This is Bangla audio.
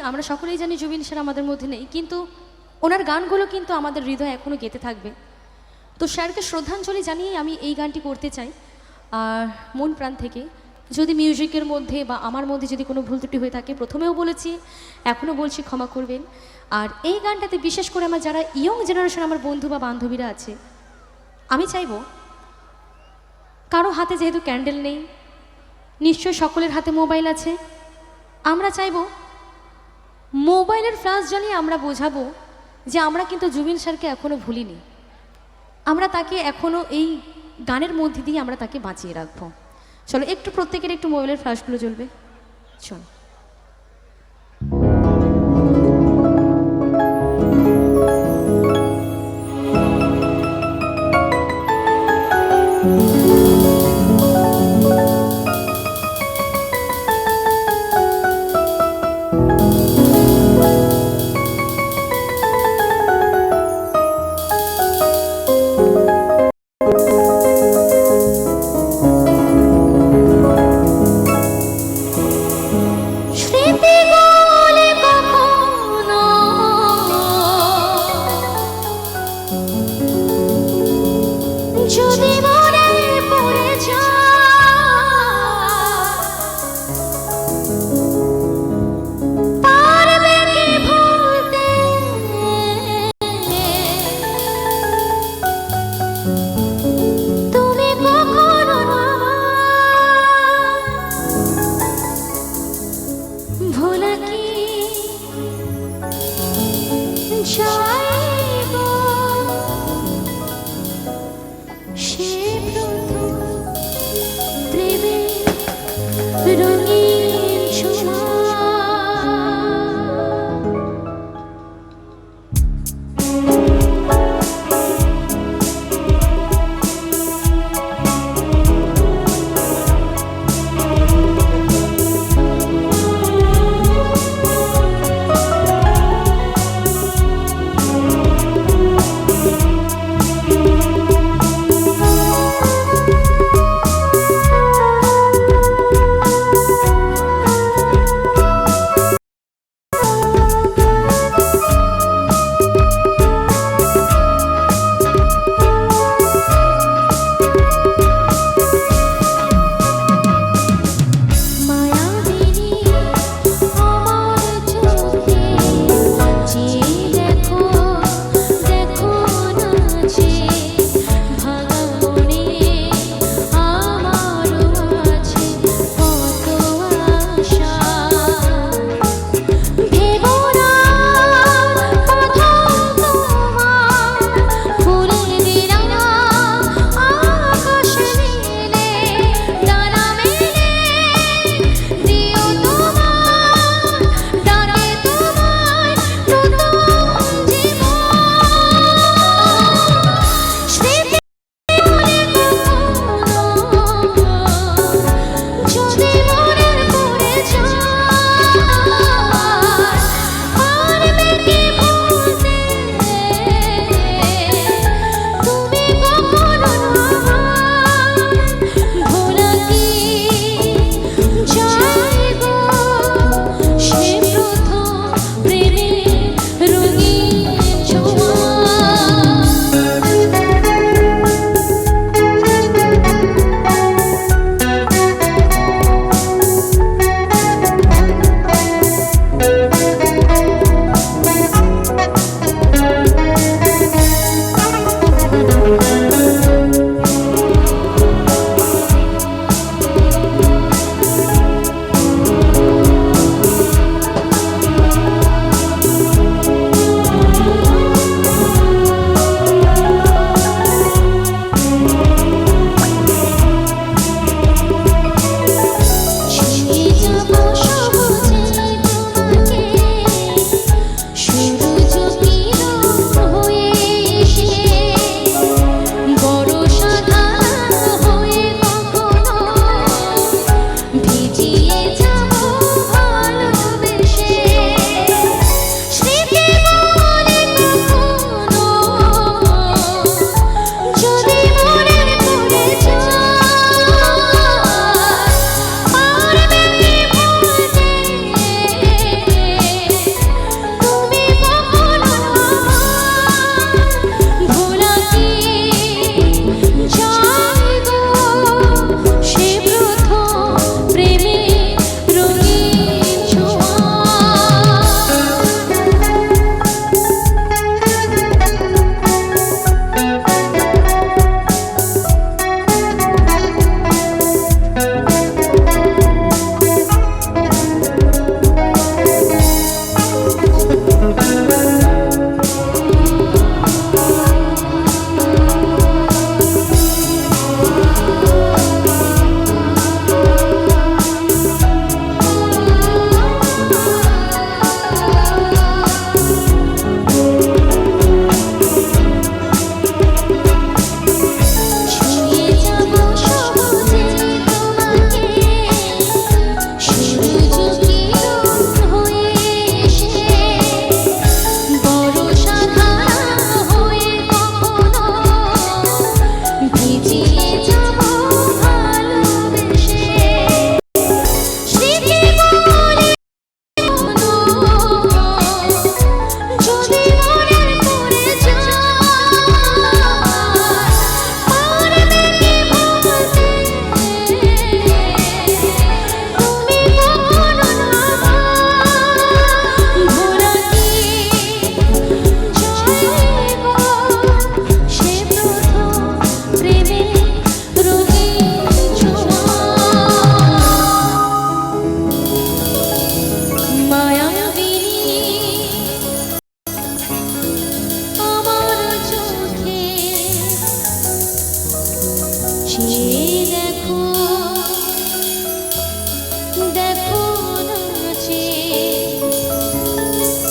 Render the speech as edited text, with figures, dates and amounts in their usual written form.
আমরা সকলেই জানি জুবিন স্যার আমাদের মধ্যে নেই, কিন্তু ওনার গানগুলো কিন্তু আমাদের হৃদয়ে এখনও গেঁথে থাকবে। তো স্যারকে শ্রদ্ধাঞ্জলি জানিয়ে আমি এই গানটি করতে চাই আর মন প্রাণ থেকে। যদি মিউজিকের মধ্যে বা আমার মধ্যে যদি কোনো ভুল ত্রুটি হয়ে থাকে, প্রথমেও বলেছি এখনও বলছি, ক্ষমা করবেন। আর এই গানটাতে বিশেষ করে আমার যারা ইয়ং জেনারেশন আমার বন্ধু বা বান্ধবীরা আছে, আমি চাইব কারো হাতে যেহেতু ক্যান্ডেল নেই, নিশ্চয় সকলের হাতে মোবাইল আছে, আমরা চাইব মোবাইলের ফ্ল্যাশ জ্বালিয়ে আমরা বোঝাবো যে আমরা কিন্তু জুবিন স্যারকে এখনও ভুলিনি, আমরা তাকে এখনও এই গানের মধ্যে দিয়ে আমরা তাকে বাঁচিয়ে রাখবো। চলো একটু প্রত্যেকের একটু মোবাইলের ফ্ল্যাশগুলো জ্বলবে, চলো। যদি মনে পড়ে পারবে কি ভুলতে, তুমি কখনো ভোলা কি যায়